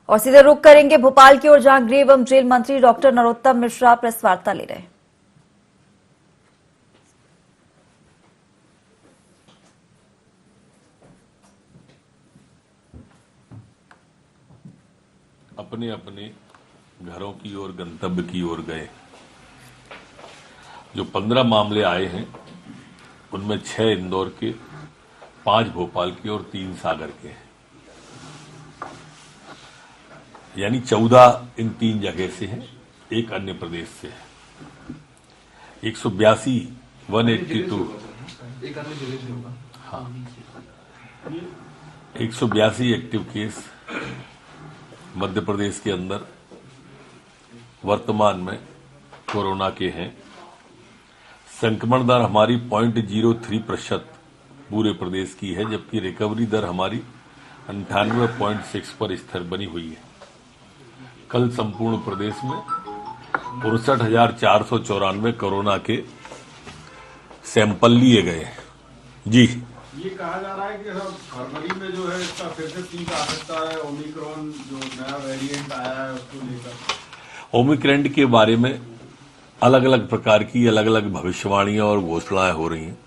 और सीधे रुख करेंगे भोपाल की ओर, जहां गृह एवं जेल मंत्री डॉक्टर नरोत्तम मिश्रा प्रेस वार्ता ले रहे हैं। अपने अपने घरों की ओर, गंतव्य की ओर गए। जो 15 मामले आए हैं उनमें 6 इंदौर के, 5 भोपाल के और 3 सागर के हैं। यानी 14 इन 3 जगह से हैं, एक अन्य प्रदेश से है। 182 हाँ 182 एक्टिव केस मध्य प्रदेश के अंदर वर्तमान में कोरोना के हैं। संक्रमण दर हमारी 0.03% पूरे प्रदेश की है, जबकि रिकवरी दर हमारी 98.6 पर स्थिर बनी हुई है। कल संपूर्ण प्रदेश में 59,494 कोरोना के सैंपल लिए गए। जी, ये कहा जा रहा है कि फरवरी में जो है इसका फिर से पीक आ सकता है। ओमिक्रॉन जो नया वेरिएंट आया है उसको लेकर ओमिक्रॉन के बारे में अलग अलग प्रकार की अलग अलग भविष्यवाणियां और घोषणाएं हो रही हैं,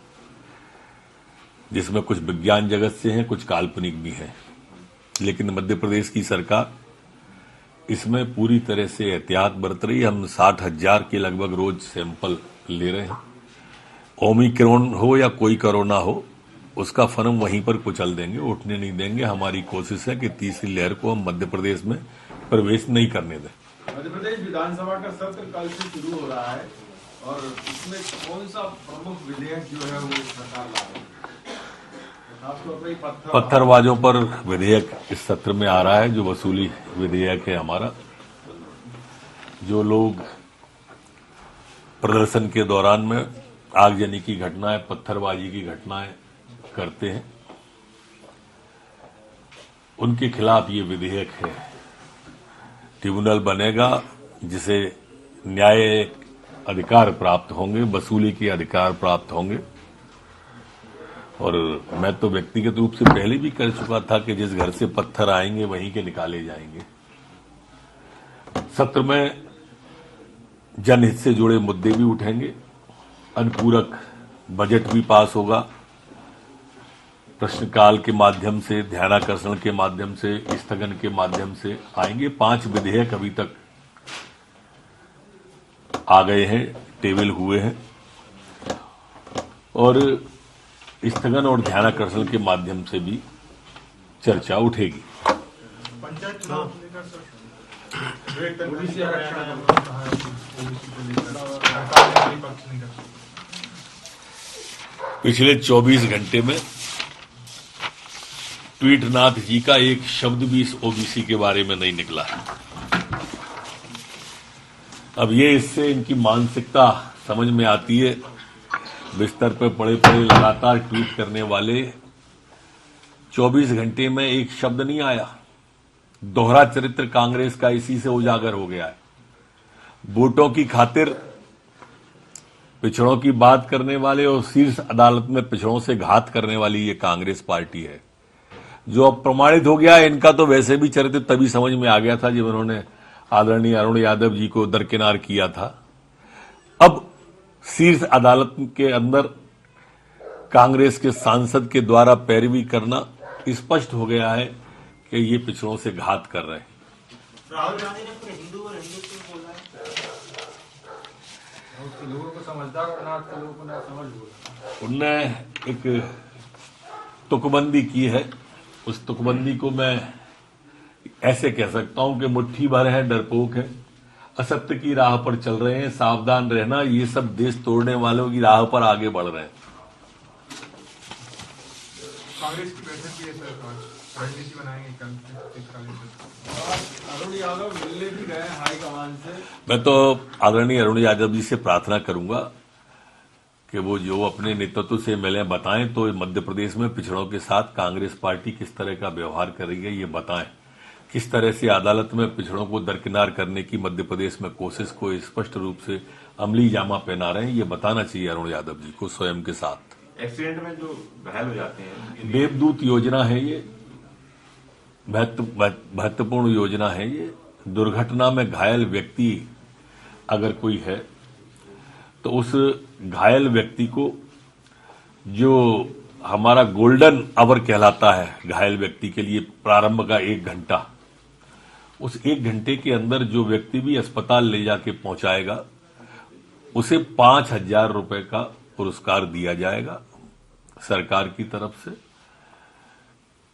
जिसमें कुछ विज्ञान जगत से हैं, कुछ काल्पनिक भी हैं। लेकिन मध्य प्रदेश की सरकार इसमें पूरी तरह से एहतियात बरत रही है। हम 60,000 के लगभग रोज सैंपल ले रहे हैं। ओमिक्रॉन हो या कोई कोरोना हो, उसका फर्म वहीं पर कुचल देंगे, उठने नहीं देंगे। हमारी कोशिश है कि तीसरी लहर को हम मध्य प्रदेश में प्रवेश नहीं करने दें। मध्य प्रदेश विधानसभा का सत्र कल से शुरू हो रहा है और इसमें कौन सा प्रमुख विधेयक जो है वो सरकार ला रही है? पत्थरबाजों पर विधेयक इस सत्र में आ रहा है, जो वसूली विधेयक है हमारा। जो लोग प्रदर्शन के दौरान में आगजनी की घटनाएं, पत्थरबाजी की घटनाएं करते हैं, उनके खिलाफ ये विधेयक है। ट्रिब्यूनल बनेगा जिसे न्याय अधिकार प्राप्त होंगे, वसूली के अधिकार प्राप्त होंगे। और मैं तो व्यक्तिगत रूप से पहले भी कर चुका था कि जिस घर से पत्थर आएंगे वहीं के निकाले जाएंगे। सत्र में जनहित से जुड़े मुद्दे भी उठेंगे, अनुपूरक बजट भी पास होगा। प्रश्नकाल के माध्यम से, ध्यानाकर्षण के माध्यम से, स्थगन के माध्यम से आएंगे। 5 विधेयक अभी तक आ गए हैं, टेबल हुए हैं, और स्थगन और ध्यानाकर्षण के माध्यम से भी चर्चा उठेगी। पंचायत चुनाव पिछले 24 घंटे में ट्वीटनाथ जी का एक शब्द भी इस ओबीसी के बारे में नहीं निकला है। अब ये इससे इनकी मानसिकता समझ में आती है। बिस्तर पर पड़े पड़े लगातार ट्वीट करने वाले 24 घंटे में एक शब्द नहीं आया। दोहरा चरित्र कांग्रेस का इसी से उजागर हो गया है। वोटों की खातिर पिछड़ों की बात करने वाले और शीर्ष अदालत में पिछड़ों से घात करने वाली ये कांग्रेस पार्टी है, जो अब प्रमाणित हो गया है। इनका तो वैसे भी चरित्र तभी समझ में आ गया था जब उन्होंने आदरणीय अरुण यादव जी को दरकिनार किया था। अब शीर्ष अदालत के अंदर कांग्रेस के सांसद के द्वारा पैरवी करना स्पष्ट हो गया है कि ये पिछड़ों से घात कर रहे हैं। राहुल गांधी ने पूरे हिंदू और हिंदुत्व बोला है, लोगों को समझदार और ना लोगों को ना समझ बोला। उनने एक तुकबंदी की है। उस तुकबंदी को मैं ऐसे कह सकता हूं कि मुट्ठी भर है, डरपोक है, असत्य की राह पर चल रहे हैं, सावधान रहना, ये सब देश तोड़ने वालों की राह पर आगे बढ़ रहे हैं। कांग्रेस की बैठक की रणनीति बनाएंगे कल। अरुण यादव मिलने भी गए हाईकमान से। मैं तो आदरणीय अरुण यादव जी से प्रार्थना करूंगा कि वो जो अपने नेतृत्व से मिले बताएं, तो मध्य प्रदेश में पिछड़ों के साथ कांग्रेस पार्टी किस तरह का व्यवहार कर रही है ये बताएं। किस तरह से अदालत में पिछड़ों को दरकिनार करने की मध्य प्रदेश में कोशिश को स्पष्ट रूप से अमली जामा पहना रहे हैं, ये बताना चाहिए अरुण यादव जी को स्वयं के साथ। एक्सीडेंट में जो घायल हो जाते हैं, देवदूत योजना है ये। महत्वपूर्ण योजना है ये। दुर्घटना में घायल व्यक्ति अगर कोई है तो उस घायल व्यक्ति को जो हमारा गोल्डन आवर कहलाता है घायल व्यक्ति के लिए, प्रारंभ का 1 घंटा, उस 1 घंटे के अंदर जो व्यक्ति भी अस्पताल ले जाके पहुंचाएगा उसे 5,000 रुपए का पुरस्कार दिया जाएगा सरकार की तरफ से।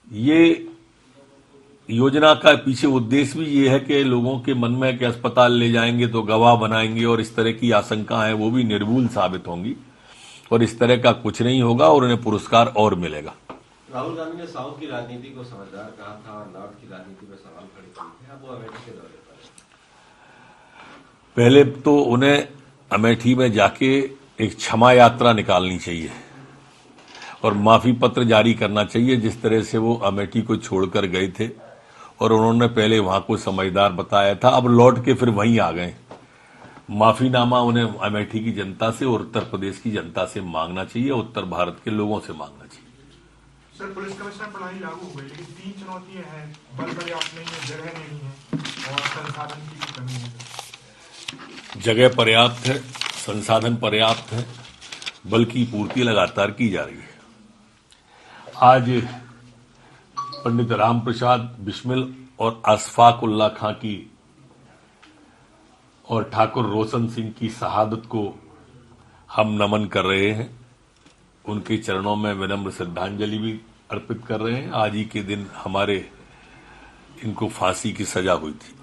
ये योजना का पीछे उद्देश्य भी ये है कि लोगों के मन में कि अस्पताल ले जाएंगे तो गवाह बनाएंगे और इस तरह की आशंकाएं वो भी निर्मूल साबित होंगी और इस तरह का कुछ नहीं होगा और उन्हें पुरस्कार और मिलेगा। राहुल गांधी ने साउथ की राजनीति को समझदार कहा था और नॉर्थ की राजनीति पर सवाल खड़े किए थे। अब वो अमेठी के दौरे पर पहले तो उन्हें अमेठी में जाके एक क्षमा यात्रा निकालनी चाहिए और माफी पत्र जारी करना चाहिए जिस तरह से वो अमेठी को छोड़कर गए थे और उन्होंने पहले वहां को समझदार बताया था, अब लौट के फिर वहीं आ गए। माफीनामा उन्हें अमेठी की जनता से और उत्तर प्रदेश की जनता से मांगना चाहिए, उत्तर भारत के लोगों से मांगना चाहिए। सर, पुलिस कमिश्नर प्रणाली लागू हो गई लेकिन 3 चुनौतियां हैं, बल पर्याप्त नहीं है, जगह नहीं है और संसाधन की कमी है। जगह पर्याप्त है, संसाधन पर्याप्त है, बल की पूर्ति लगातार की जा रही है। आज पंडित राम प्रसाद बिस्मिल और अशफाक उल्लाह खां की और ठाकुर रोशन सिंह की शहादत को हम नमन कर रहे हैं, उनके चरणों में विनम्र श्रद्धांजलि भी अर्पित कर रहे हैं। आज ही के दिन हमारे इनको फांसी की सजा हुई थी।